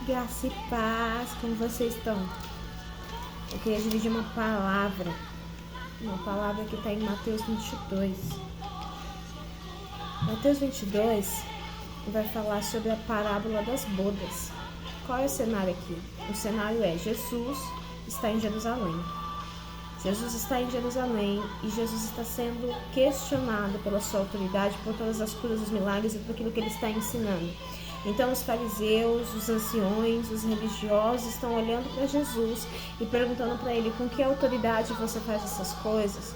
Graça e paz, como vocês estão? Eu queria dividir uma palavra que está em Mateus 22. Mateus 22 vai falar sobre a parábola das bodas. Qual é o cenário aqui? O cenário é Jesus está em Jerusalém. Jesus está em Jerusalém e Jesus está sendo questionado pela sua autoridade, por todas as curas, os milagres e por aquilo que ele está ensinando. Então os fariseus, os anciões, os religiosos estão olhando para Jesus e perguntando para ele com que autoridade você faz essas coisas.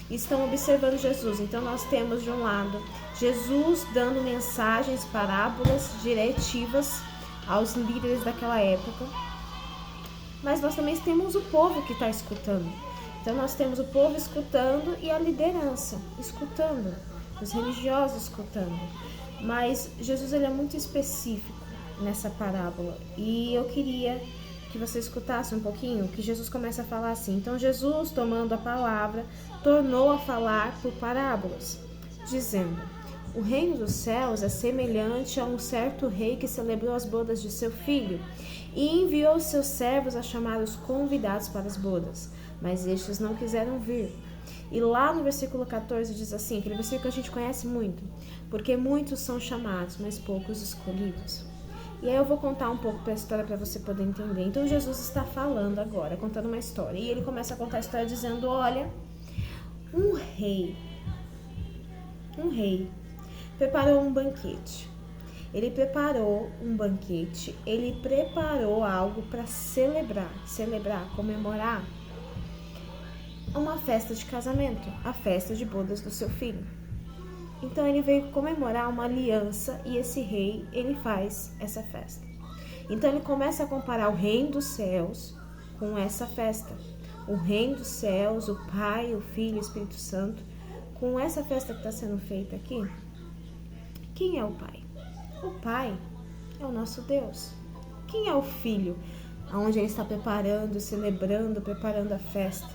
E estão observando Jesus. Então nós temos de um lado Jesus dando mensagens, parábolas, diretivas aos líderes daquela época. Mas nós também temos o povo que está escutando. Então nós temos o povo escutando e a liderança escutando, os religiosos escutando. Mas Jesus ele é muito específico nessa parábola e eu queria que você escutasse um pouquinho, que Jesus começa a falar assim. Então Jesus, tomando a palavra, tornou a falar por parábolas, dizendo: o reino dos céus é semelhante a um certo rei que celebrou as bodas de seu filho e enviou seus servos a chamar os convidados para as bodas, mas estes não quiseram vir. E lá no versículo 14 diz assim, aquele versículo que a gente conhece muito: porque muitos são chamados, mas poucos escolhidos. E aí eu vou contar um pouco da história para você poder entender. Então Jesus está falando agora, contando uma história. E ele começa a contar a história dizendo: olha, um rei preparou um banquete. Ele preparou um banquete, ele preparou algo para celebrar, comemorar uma festa de casamento, a festa de bodas do seu filho. Então ele veio comemorar uma aliança e esse rei, ele faz essa festa. Então ele começa a comparar o reino dos céus com essa festa. O reino dos céus, o Pai, o Filho e o Espírito Santo, com essa festa que está sendo feita aqui. Quem é o Pai? O Pai é o nosso Deus. Quem é o Filho? Onde ele está preparando, celebrando, preparando a festa?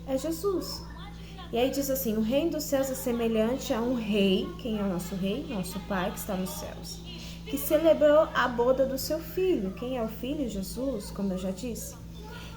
É Jesus. E aí diz assim: o reino dos céus é semelhante a um rei. Quem é o nosso rei? Nosso Pai que está nos céus, que celebrou a boda do seu filho. Quem é o filho? Jesus, como eu já disse.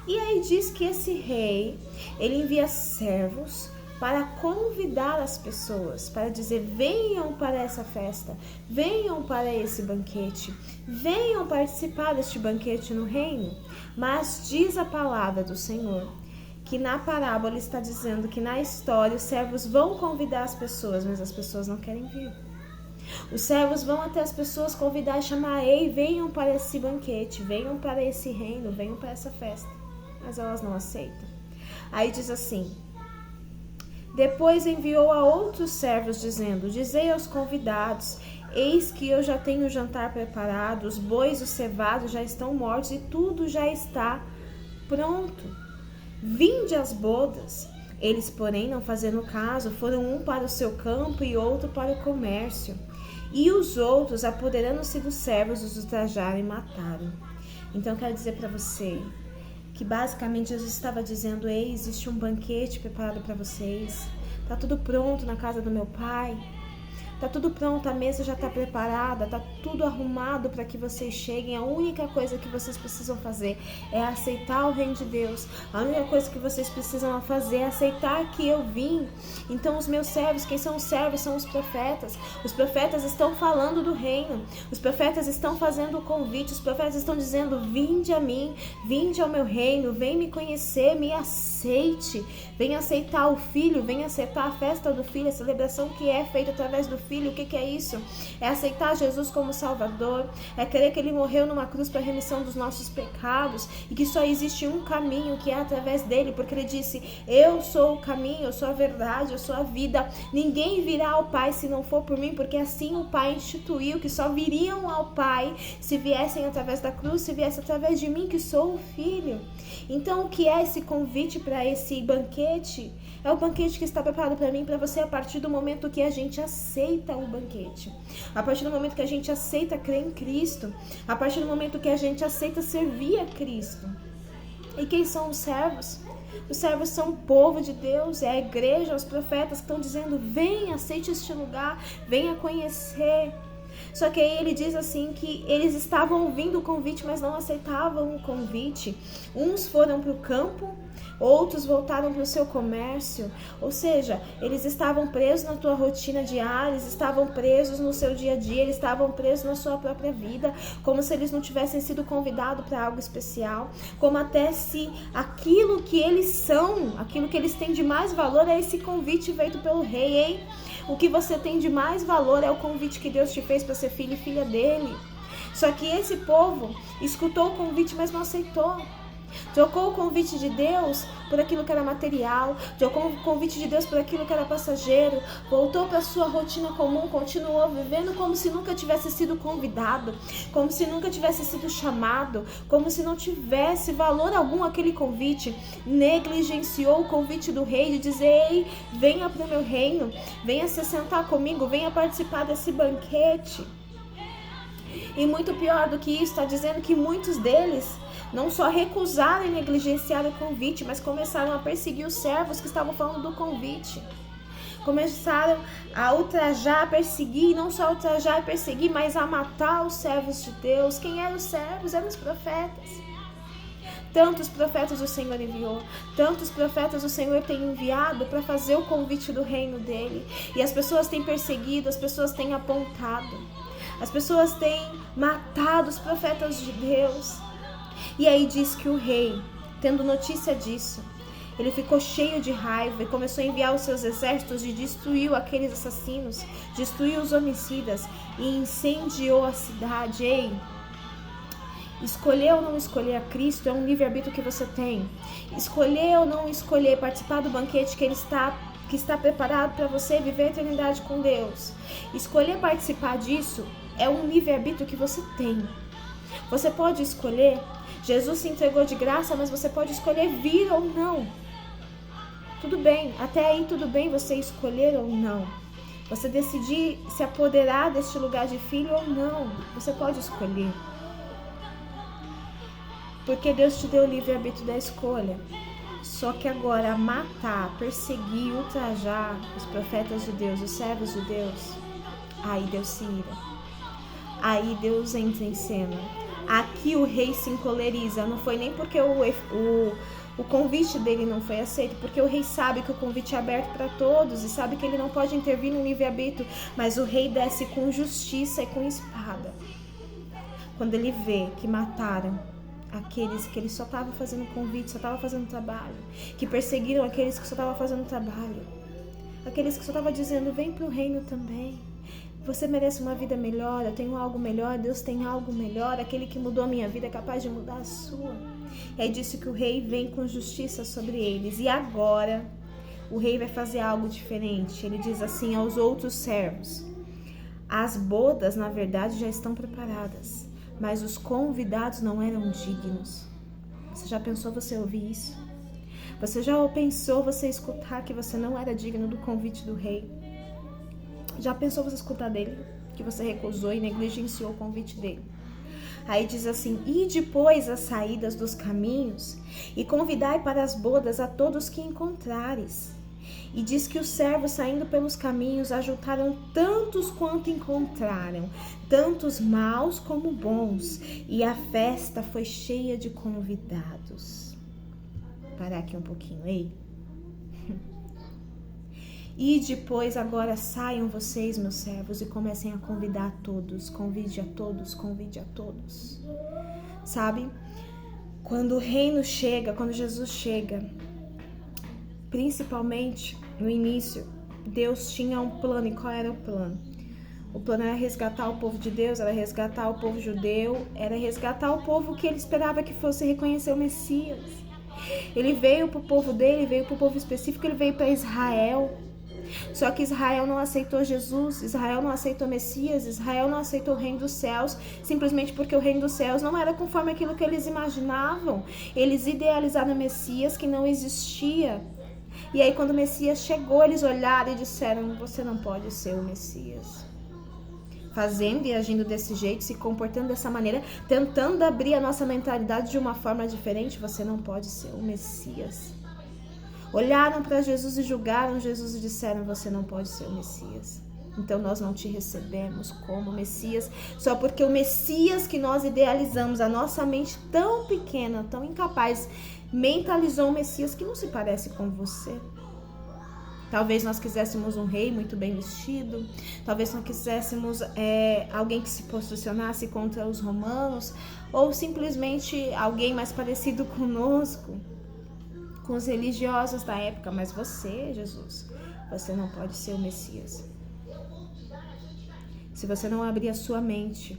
E aí diz que esse rei, ele envia servos para convidar as pessoas, para dizer: venham para essa festa, venham para esse banquete, venham participar deste banquete no reino. Mas diz a palavra do Senhor que na parábola está dizendo que na história os servos vão convidar as pessoas, mas as pessoas não querem vir. Os servos vão até as pessoas convidar e chamar: ei, venham para esse banquete, venham para esse reino, venham para essa festa. Mas elas não aceitam. Aí diz assim: depois enviou a outros servos dizendo: dizei aos convidados, eis que eu já tenho o jantar preparado, os bois, os cevados já estão mortos e tudo já está pronto. Vinde às bodas. Eles, porém, não fazendo caso, foram um para o seu campo e outro para o comércio. E os outros, apoderando-se dos servos, os ultrajaram e mataram. Então, quero dizer para você que basicamente Jesus estava dizendo: ei, existe um banquete preparado para vocês. Está tudo pronto na casa do meu Pai. Tá tudo pronto, a mesa já está preparada, tá tudo arrumado para que vocês cheguem. A única coisa que vocês precisam fazer é aceitar o reino de Deus. A única coisa que vocês precisam fazer é aceitar que eu vim. Então os meus servos, quem são os servos? São os profetas. Os profetas estão falando do reino. Os profetas estão fazendo o convite. Os profetas estão dizendo: vinde a mim, vinde ao meu reino, vem me conhecer, me aceite. Vem aceitar o Filho, vem aceitar a festa do Filho, a celebração que é feita através do Filho. O que é isso? É aceitar Jesus como Salvador, é crer que Ele morreu numa cruz para a remissão dos nossos pecados e que só existe um caminho, que é através dele, porque Ele disse: eu sou o caminho, eu sou a verdade, eu sou a vida, ninguém virá ao Pai se não for por mim, porque assim o Pai instituiu que só viriam ao Pai se viessem através da cruz, se viessem através de mim, que sou o Filho. Então o que é esse convite para esse banquete? É o banquete que está preparado para mim e para você a partir do momento que a gente aceita o banquete, a partir do momento que a gente aceita crer em Cristo, a partir do momento que a gente aceita servir a Cristo. E quem são os servos? Os servos são o povo de Deus, é a igreja, os profetas que estão dizendo: venha, aceite este lugar, venha conhecer. Só que aí ele diz assim que eles estavam ouvindo o convite, mas não aceitavam o convite. Uns foram para o campo, outros voltaram para o seu comércio. Ou seja, eles estavam presos na tua rotina diária, eles estavam presos no seu dia a dia, eles estavam presos na sua própria vida, como se eles não tivessem sido convidados para algo especial, como até se aquilo que eles são, aquilo que eles têm de mais valor é esse convite feito pelo rei, hein? O que você tem de mais valor é o convite que Deus te fez para ser filho e filha dele. Só que esse povo escutou o convite, mas não aceitou. Trocou o convite de Deus por aquilo que era material, trocou o convite de Deus por aquilo que era passageiro, voltou para sua rotina comum, continuou vivendo como se nunca tivesse sido convidado, como se nunca tivesse sido chamado, como se não tivesse valor algum aquele convite. Negligenciou o convite do rei de dizer: ei, venha para o meu reino, venha se sentar comigo, venha participar desse banquete. E muito pior do que isso, está dizendo que muitos deles não só recusaram e negligenciaram o convite, mas começaram a perseguir os servos que estavam falando do convite. Começaram a ultrajar, a perseguir, e não só ultrajar e perseguir, mas a matar os servos de Deus. Quem eram os servos? Eram os profetas. Tantos profetas o Senhor enviou, tantos profetas o Senhor tem enviado para fazer o convite do reino dele. E as pessoas têm perseguido, as pessoas têm apontado, as pessoas têm matado os profetas de Deus. E aí diz que o rei, tendo notícia disso, ele ficou cheio de raiva e começou a enviar os seus exércitos e destruiu aqueles assassinos, destruiu os homicidas e incendiou a cidade. Ei, escolher ou não escolher a Cristo é um livre-arbítrio que você tem. Escolher ou não escolher participar do banquete que está preparado para você viver a eternidade com Deus. Escolher participar disso é um livre-arbítrio que você tem. Você pode escolher. Jesus se entregou de graça, mas você pode escolher vir ou não. Tudo bem, até aí tudo bem você escolher ou não. Você decidir se apoderar deste lugar de filho ou não. Você pode escolher. Porque Deus te deu o livre-arbítrio da escolha. Só que agora matar, perseguir, ultrajar os profetas de Deus, os servos de Deus, aí Deus se ira. Aí Deus entra em cena. Aqui o rei se encoleriza. Não foi nem porque o convite dele não foi aceito, porque o rei sabe que o convite é aberto para todos e sabe que ele não pode intervir no livre-arbítrio, mas o rei desce com justiça e com espada. Quando ele vê que mataram aqueles que ele só estava fazendo convite, só estava fazendo trabalho, que perseguiram aqueles que só estavam fazendo trabalho, aqueles que só estavam dizendo: vem para o reino também, você merece uma vida melhor, eu tenho algo melhor, Deus tem algo melhor, aquele que mudou a minha vida é capaz de mudar a sua. E aí disse que o rei vem com justiça sobre eles. E agora o rei vai fazer algo diferente. Ele diz assim aos outros servos: as bodas na verdade já estão preparadas, mas os convidados não eram dignos. Você já pensou você ouvir isso? Você já pensou você escutar que você não era digno do convite do rei? Já pensou você escutar dele? Que você recusou e negligenciou o convite dele? Aí diz assim: e depois as saídas dos caminhos, e convidai para as bodas a todos que encontrares. E diz que os servos, saindo pelos caminhos, ajuntaram tantos quanto encontraram, tantos maus como bons, e a festa foi cheia de convidados. Parar aqui um pouquinho, ei. E depois agora saiam vocês, meus servos, e comecem a convidar a todos. Convide a todos, convide a todos. Sabe? Quando o reino chega, quando Jesus chega, principalmente no início, Deus tinha um plano. E qual era o plano? O plano era resgatar o povo de Deus, era resgatar o povo judeu, era resgatar o povo que ele esperava que fosse reconhecer o Messias. Ele veio para o povo dele, veio para o povo específico, ele veio para Israel. Só que Israel não aceitou Jesus, Israel não aceitou Messias, Israel não aceitou o reino dos céus, simplesmente porque o reino dos céus não era conforme aquilo que eles imaginavam. Eles idealizaram o Messias que não existia. E aí quando o Messias chegou, eles olharam e disseram: você não pode ser o Messias. Fazendo e agindo desse jeito, se comportando dessa maneira, tentando abrir a nossa mentalidade de uma forma diferente, você não pode ser o Messias. Olharam para Jesus e julgaram Jesus e disseram: você não pode ser o Messias. Então nós não te recebemos como Messias, só porque o Messias que nós idealizamos, a nossa mente tão pequena, tão incapaz, mentalizou um Messias que não se parece com você. Talvez nós quiséssemos um rei muito bem vestido, talvez nós quiséssemos alguém que se posicionasse contra os romanos, ou simplesmente alguém mais parecido conosco, com os religiosos da época. Mas você, Jesus, você não pode ser o Messias. Se você não abrir a sua mente,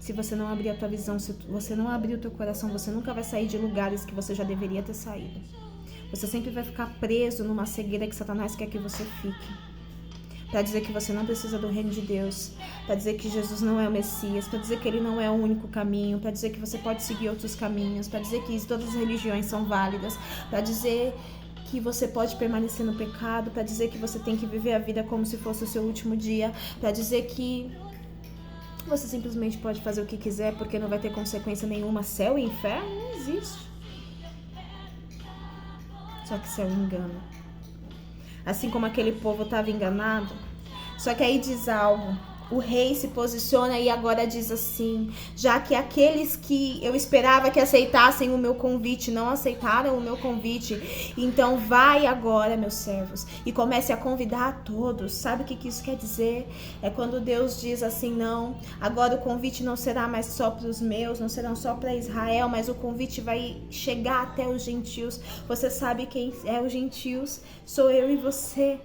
se você não abrir a tua visão, se você não abrir o teu coração, você nunca vai sair de lugares que você já deveria ter saído. Você sempre vai ficar preso numa cegueira que Satanás quer que você fique. Para dizer que você não precisa do reino de Deus, para dizer que Jesus não é o Messias, para dizer que ele não é o único caminho, para dizer que você pode seguir outros caminhos, para dizer que todas as religiões são válidas, para dizer que você pode permanecer no pecado, para dizer que você tem que viver a vida como se fosse o seu último dia, para dizer que você simplesmente pode fazer o que quiser porque não vai ter consequência nenhuma. Céu e inferno não existe. Só que isso é um engano. Assim como aquele povo estava enganado. Só que aí diz algo. O rei se posiciona e agora diz assim: já que aqueles que eu esperava que aceitassem o meu convite não aceitaram o meu convite, então vai agora, meus servos, e comece a convidar a todos. Sabe o que isso quer dizer? É quando Deus diz assim: não, agora o convite não será mais só para os meus, não serão só para Israel, mas o convite vai chegar até os gentios. Você sabe quem é os gentios? Sou eu e você.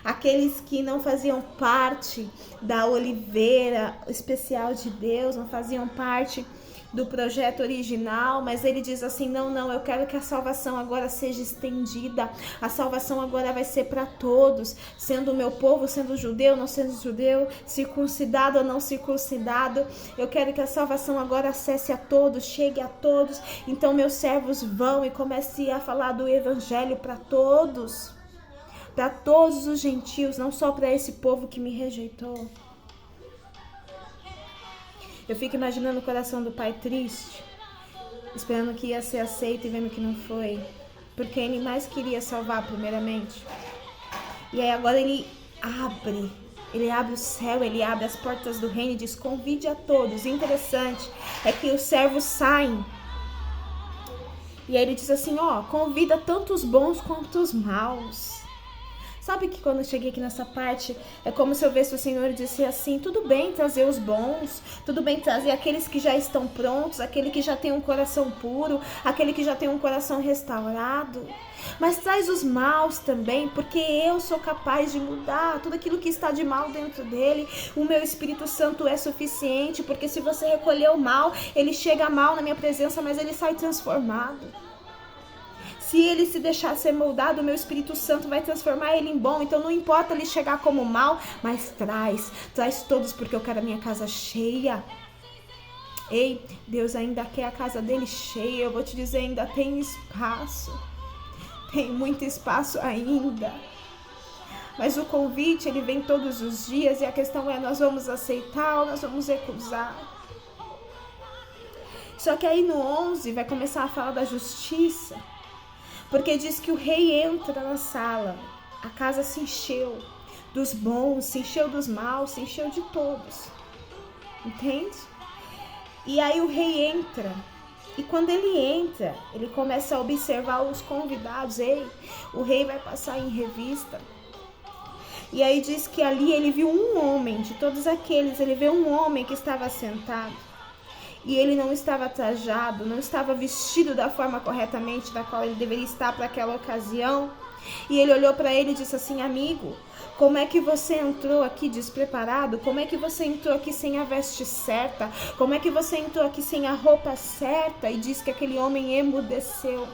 Aqueles que não faziam parte da oliveira especial de Deus, não faziam parte do projeto original, mas ele diz assim: não, eu quero que a salvação agora seja estendida, a salvação agora vai ser para todos, sendo o meu povo, sendo judeu, não sendo judeu, circuncidado ou não circuncidado, eu quero que a salvação agora acesse a todos, chegue a todos. Então meus servos vão e comecem a falar do evangelho para todos os gentios, não só para esse povo que me rejeitou. Eu fico imaginando o coração do pai triste, esperando que ia ser aceito e vendo que não foi, porque ele mais queria salvar primeiramente. E aí agora ele abre o céu, ele abre as portas do reino e diz: convide a todos. E interessante é que os servos saem. E aí ele diz assim: convida tanto os bons quanto os maus. Sabe que quando eu cheguei aqui nessa parte, é como se eu visse o Senhor dizer assim: tudo bem trazer os bons, tudo bem trazer aqueles que já estão prontos, aquele que já tem um coração puro, aquele que já tem um coração restaurado, mas traz os maus também, porque eu sou capaz de mudar tudo aquilo que está de mal dentro dele. O meu Espírito Santo é suficiente, porque se você recolher o mal, ele chega mal na minha presença, mas ele sai transformado. Se ele se deixar ser moldado, o meu Espírito Santo vai transformar ele em bom. Então não importa ele chegar como mal, mas traz todos, porque eu quero a minha casa cheia. Ei, Deus ainda quer a casa dele cheia. Eu vou te dizer, ainda tem espaço. Tem muito espaço ainda. Mas o convite, ele vem todos os dias, e a questão é: nós vamos aceitar ou nós vamos recusar? Só que aí no 11 vai começar a falar da justiça. Porque diz que o rei entra na sala, a casa se encheu dos bons, se encheu dos maus, se encheu de todos. Entende? E aí o rei entra. E quando ele entra, ele começa a observar os convidados. O rei vai passar em revista. E aí diz que ali ele viu um homem, de todos aqueles, ele viu um homem que estava sentado. E ele não estava trajado, não estava vestido da forma corretamente da qual ele deveria estar para aquela ocasião. E ele olhou para ele e disse assim: amigo, como é que você entrou aqui despreparado? Como é que você entrou aqui sem a veste certa? Como é que você entrou aqui sem a roupa certa? E diz que aquele homem emudeceu.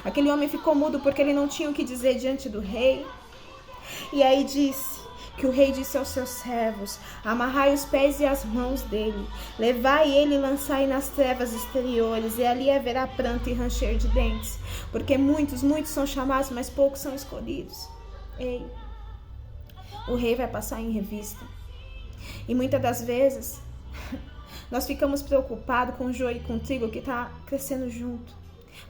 Aquele homem ficou mudo porque ele não tinha o que dizer diante do rei. E aí disse que o rei disse aos seus servos: amarrai os pés e as mãos dele, levai ele e lançai nas trevas exteriores, e ali haverá pranto e ranger de dentes, porque muitos são chamados, mas poucos são escolhidos. O rei vai passar em revista. E muitas das vezes nós ficamos preocupados com o joio e com o trigo que está crescendo junto.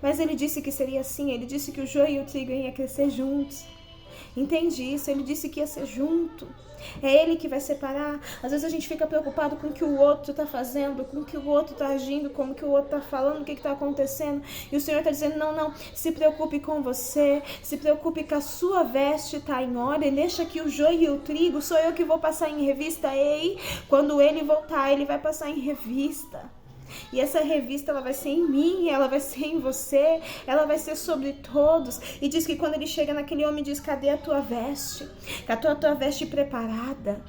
Mas ele disse que seria assim, ele disse que o joio e o trigo iam crescer juntos. Entende isso? Ele disse que ia ser junto. É Ele que vai separar. Às vezes a gente fica preocupado com o que o outro está fazendo, com o que o outro está agindo, com o que o outro está falando, o que está acontecendo. E o Senhor está dizendo, não, se preocupe com você, se preocupe que a sua veste está em ordem, deixa que o joio e o trigo, sou eu que vou passar em revista. Ei, quando Ele voltar, Ele vai passar em revista. E essa revista, ela vai ser em mim, ela vai ser em você, ela vai ser sobre todos. E diz que quando ele chega naquele homem, diz, cadê a tua veste? Cadê a tua veste preparada?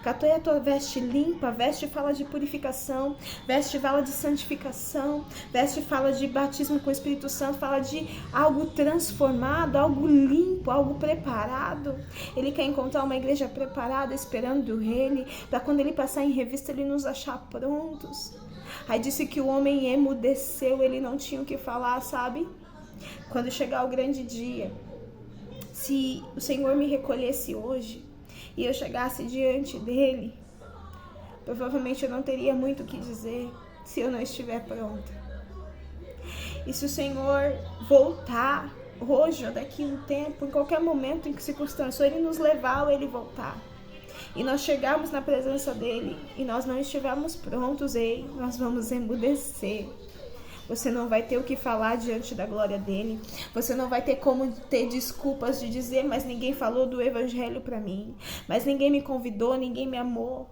Cadê a tua veste limpa? Veste fala de purificação, veste fala de santificação, veste fala de batismo com o Espírito Santo, fala de algo transformado, algo limpo, algo preparado. Ele quer encontrar uma igreja preparada, esperando Ele, para quando Ele passar em revista, Ele nos achar prontos. Aí disse que o homem emudeceu, ele não tinha o que falar, sabe? Quando chegar o grande dia, se o Senhor me recolhesse hoje e eu chegasse diante dele, provavelmente eu não teria muito o que dizer se eu não estiver pronta. E se o Senhor voltar hoje ou daqui a um tempo, em qualquer momento, em que circunstância, Ele nos levar ou Ele voltar, e nós chegarmos na presença dele e nós não estivermos prontos, ei, nós vamos emudecer. Você não vai ter o que falar diante da glória dele. Você não vai ter como ter desculpas de dizer, mas ninguém falou do evangelho para mim, mas ninguém me convidou, ninguém me amou,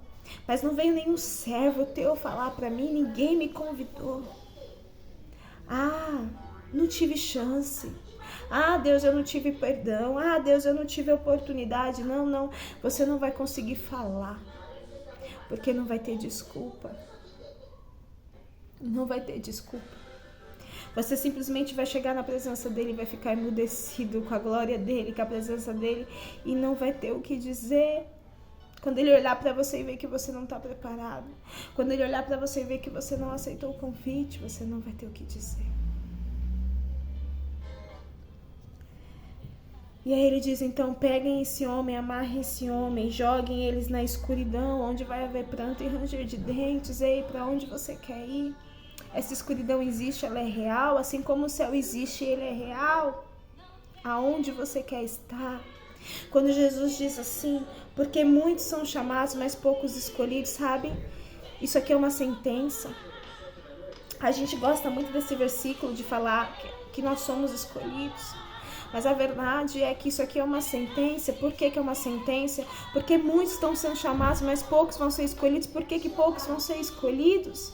mas não veio nenhum servo teu falar para mim, ninguém me convidou. Não tive chance. Deus, eu não tive perdão. Deus, eu não tive oportunidade. Não, você não vai conseguir falar, porque não vai ter desculpa. Não vai ter desculpa. Você simplesmente vai chegar na presença dele, vai ficar emudecido com a glória dele, com a presença dele, e não vai ter o que dizer. Quando ele olhar para você e ver que você não está preparado, quando ele olhar para você e ver que você não aceitou o convite, você não vai ter o que dizer. E aí ele diz, então, peguem esse homem, amarrem esse homem, joguem eles na escuridão, onde vai haver pranto e ranger de dentes. Ei, para onde você quer ir? Essa escuridão existe, ela é real, assim como o céu existe, ele é real. Aonde você quer estar? Quando Jesus diz assim, porque muitos são chamados, mas poucos escolhidos, sabe? Isso aqui é uma sentença. A gente gosta muito desse versículo de falar que nós somos escolhidos. Mas a verdade é que isso aqui é uma sentença. Por que é uma sentença? Porque muitos estão sendo chamados, mas poucos vão ser escolhidos. Por que poucos vão ser escolhidos?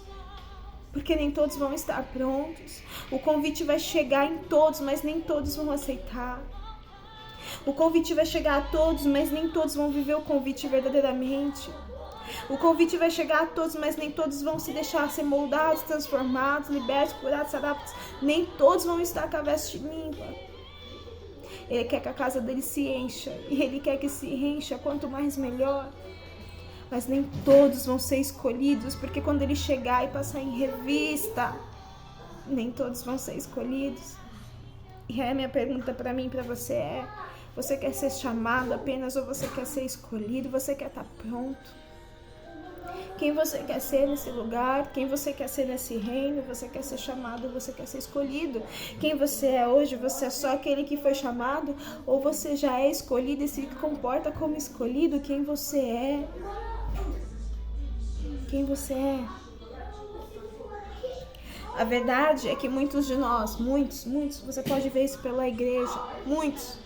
Porque nem todos vão estar prontos. O convite vai chegar em todos, mas nem todos vão aceitar. O convite vai chegar a todos, mas nem todos vão viver o convite verdadeiramente. O convite vai chegar a todos, mas nem todos vão se deixar ser moldados, transformados, libertos, curados, sarados. Nem todos vão estar com a veste limpa. Ele quer que a casa dele se encha. E ele quer que se encha, quanto mais melhor. Mas nem todos vão ser escolhidos, porque quando ele chegar e passar em revista, nem todos vão ser escolhidos. E aí a minha pergunta para mim e para você é, você quer ser chamado apenas ou você quer ser escolhido? Você quer estar pronto? Quem você quer ser nesse lugar? Quem você quer ser nesse reino? Você quer ser chamado ou você quer ser escolhido? Quem você é hoje? Você é só aquele que foi chamado? Ou você já é escolhido e se comporta como escolhido? Quem você é? Quem você é? A verdade é que muitos de nós, muitos, você pode ver isso pela igreja, muitos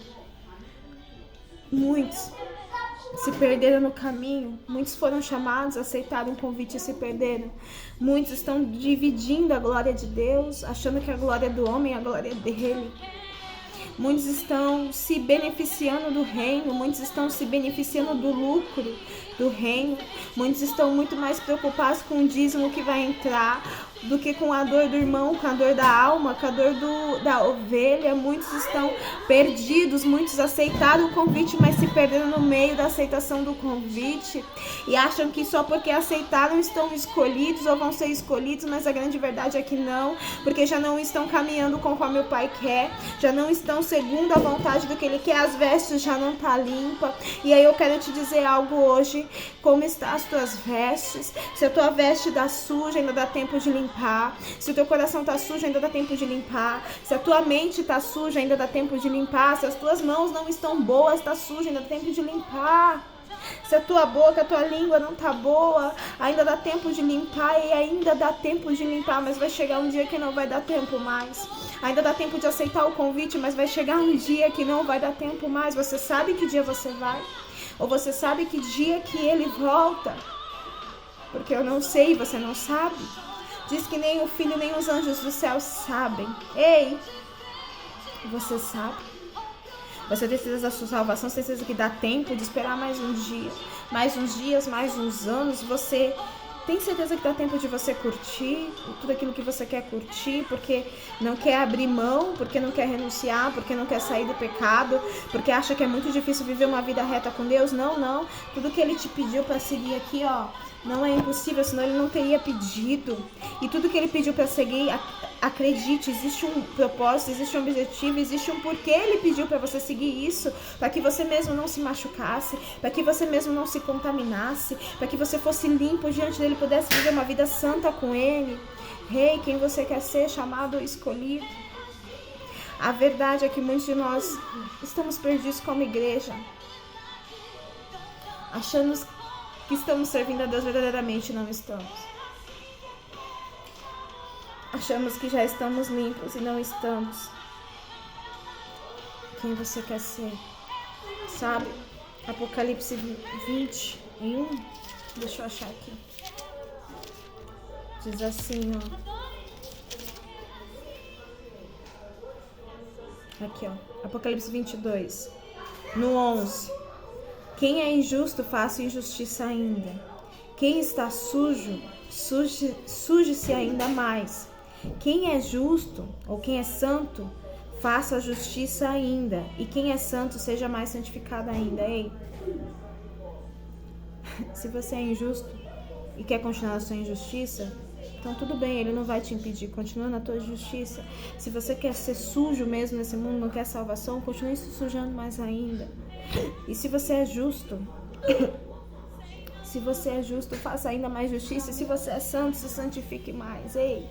se perderam no caminho. Muitos foram chamados, aceitaram o convite e se perderam. Muitos estão dividindo a glória de Deus, achando que a glória é do homem, a glória é dele. Muitos estão se beneficiando do reino, muitos estão se beneficiando do lucro do reino. Muitos estão muito mais preocupados com o dízimo que vai entrar do que com a dor do irmão, com a dor da alma, com a dor da ovelha. Muitos estão perdidos, muitos aceitaram o convite, mas se perderam no meio da aceitação do convite e acham que só porque aceitaram estão escolhidos ou vão ser escolhidos, mas a grande verdade é que não, porque já não estão caminhando conforme o Pai quer, já não estão não segundo a vontade do que Ele quer, as vestes já não tá limpa. E aí eu quero te dizer algo hoje, como estão as tuas vestes? Se a tua veste tá suja, ainda dá tempo de limpar. Se o teu coração tá sujo, ainda dá tempo de limpar. Se a tua mente tá suja, ainda dá tempo de limpar. Se as tuas mãos não estão boas, tá suja, ainda dá tempo de limpar. Se a tua boca, a tua língua não tá boa, ainda dá tempo de limpar e ainda dá tempo de limpar, mas vai chegar um dia que não vai dar tempo mais. Ainda dá tempo de aceitar o convite, mas vai chegar um dia que não vai dar tempo mais. Você sabe que dia você vai? Ou você sabe que dia que Ele volta? Porque eu não sei, você não sabe. Diz que nem o Filho, nem os anjos do céu sabem. Ei, você sabe? Você tem certeza da sua salvação, você tem certeza que dá tempo de esperar mais um dia, mais uns dias, mais uns anos. Você tem certeza que dá tempo de você curtir tudo aquilo que você quer curtir, porque não quer abrir mão, porque não quer renunciar, porque não quer sair do pecado, porque acha que é muito difícil viver uma vida reta com Deus? Não, não. Tudo que Ele te pediu para seguir aqui, ó, não é impossível, senão Ele não teria pedido. E tudo que Ele pediu para seguir, acredite, existe um propósito, existe um objetivo, existe um porquê Ele pediu para você seguir isso, para que você mesmo não se machucasse, para que você mesmo não se contaminasse, para que você fosse limpo diante dEle, pudesse viver uma vida santa com Ele. Rei, quem você quer ser, chamado ou escolhido? A verdade é que muitos de nós estamos perdidos como igreja, achando que estamos servindo a Deus, verdadeiramente não estamos. Achamos que já estamos limpos e não estamos. Quem você quer ser? Sabe? Apocalipse 21. Deixa eu achar aqui. Diz assim, ó. Aqui, ó. Apocalipse 22. No 11. Quem é injusto, faça injustiça ainda. Quem está sujo, suje-se ainda mais. Quem é justo, ou quem é santo, faça a justiça ainda. E quem é santo, seja mais santificado ainda. Ei, se você é injusto e quer continuar a sua injustiça, então tudo bem, Ele não vai te impedir. Continua na tua justiça. Se você quer ser sujo mesmo nesse mundo, não quer salvação, continue se sujando mais ainda. E se você é justo, faça ainda mais justiça. E se você é santo, se santifique mais. Ei,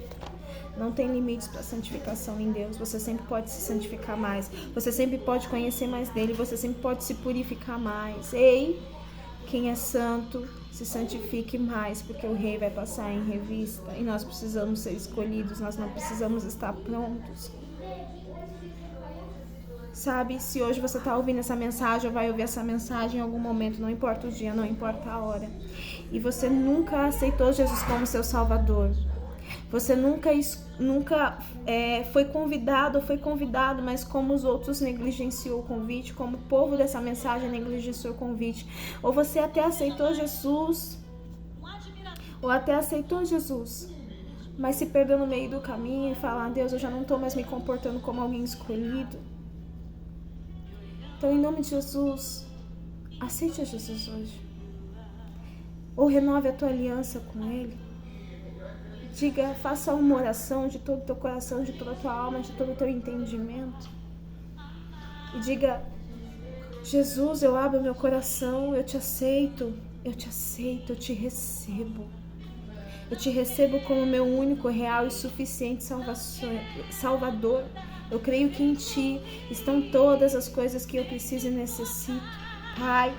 não tem limites para santificação em Deus. Você sempre pode se santificar mais. Você sempre pode conhecer mais dele. Você sempre pode se purificar mais. Ei, quem é santo, se santifique mais, porque o Rei vai passar em revista. E nós precisamos ser escolhidos. Nós não precisamos estar prontos. Sabe, se hoje você está ouvindo essa mensagem ou vai ouvir essa mensagem em algum momento, não importa o dia, não importa a hora, e você nunca aceitou Jesus como seu Salvador, você nunca foi convidado, mas como os outros negligenciou o convite, como o povo dessa mensagem negligenciou o convite, ou você até aceitou Jesus, mas se perdeu no meio do caminho e fala: Deus, eu já não estou mais me comportando como alguém escolhido. Então, em nome de Jesus, aceite a Jesus hoje. Ou renove a tua aliança com Ele. Diga, faça uma oração de todo o teu coração, de toda a tua alma, de todo o teu entendimento. E diga: Jesus, eu abro meu coração, eu te aceito, eu te recebo. Eu te recebo como meu único, real e suficiente Salvador. Eu creio que em Ti estão todas as coisas que eu preciso e necessito. Pai,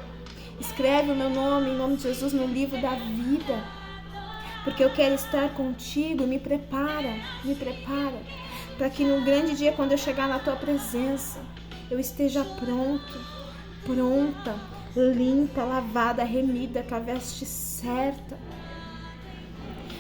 escreve o meu nome, em nome de Jesus, no livro da vida. Porque eu quero estar contigo. Me prepara. Para que no grande dia, quando eu chegar na Tua presença, eu esteja pronta, limpa, lavada, remida, com a veste certa.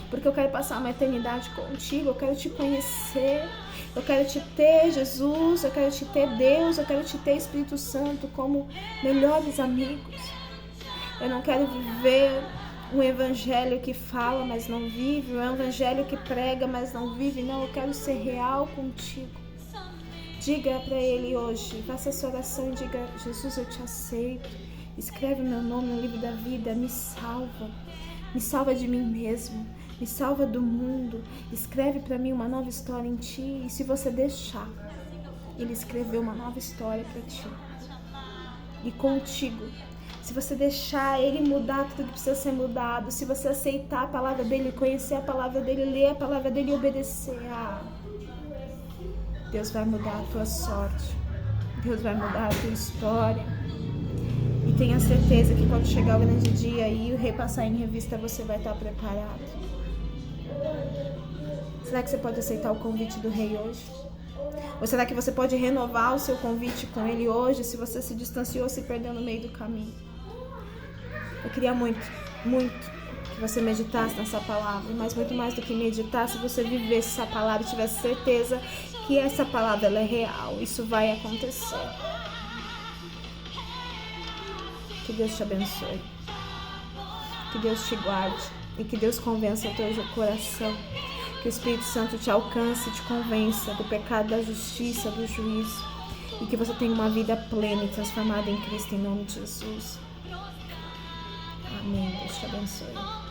Porque eu quero passar uma eternidade contigo, eu quero te conhecer, eu quero te ter, Jesus, eu quero te ter, Deus, eu quero te ter, Espírito Santo, como melhores amigos. Eu não quero viver um evangelho que fala, mas não vive, um evangelho que prega, mas não vive, não, eu quero ser real contigo. Diga para Ele hoje, faça essa oração e diga: Jesus, eu te aceito, escreve meu nome no livro da vida, me salva de mim mesmo. Me salva do mundo, escreve para mim uma nova história em Ti. E se você deixar, Ele escreveu uma nova história para ti. E contigo. Se você deixar Ele mudar tudo que precisa ser mudado, se você aceitar a palavra dEle, conhecer a palavra dEle, ler a palavra dEle e obedecer, Deus vai mudar a tua sorte. Deus vai mudar a tua história. E tenha certeza que quando chegar o grande dia e repassar em revista, você vai estar preparado. Será que você pode aceitar o convite do Rei hoje? Ou será que você pode renovar o seu convite com Ele hoje, se você se distanciou, se perdeu no meio do caminho? Eu queria muito que você meditasse nessa palavra, mas muito mais do que meditar, se você vivesse essa palavra e tivesse certeza que essa palavra ela é real, isso vai acontecer. Que Deus te abençoe, que Deus te guarde e que Deus convença o teu coração, que o Espírito Santo te alcance e te convença do pecado, da justiça, do juízo, e que você tenha uma vida plena e transformada em Cristo, em nome de Jesus. Amém. Deus te abençoe.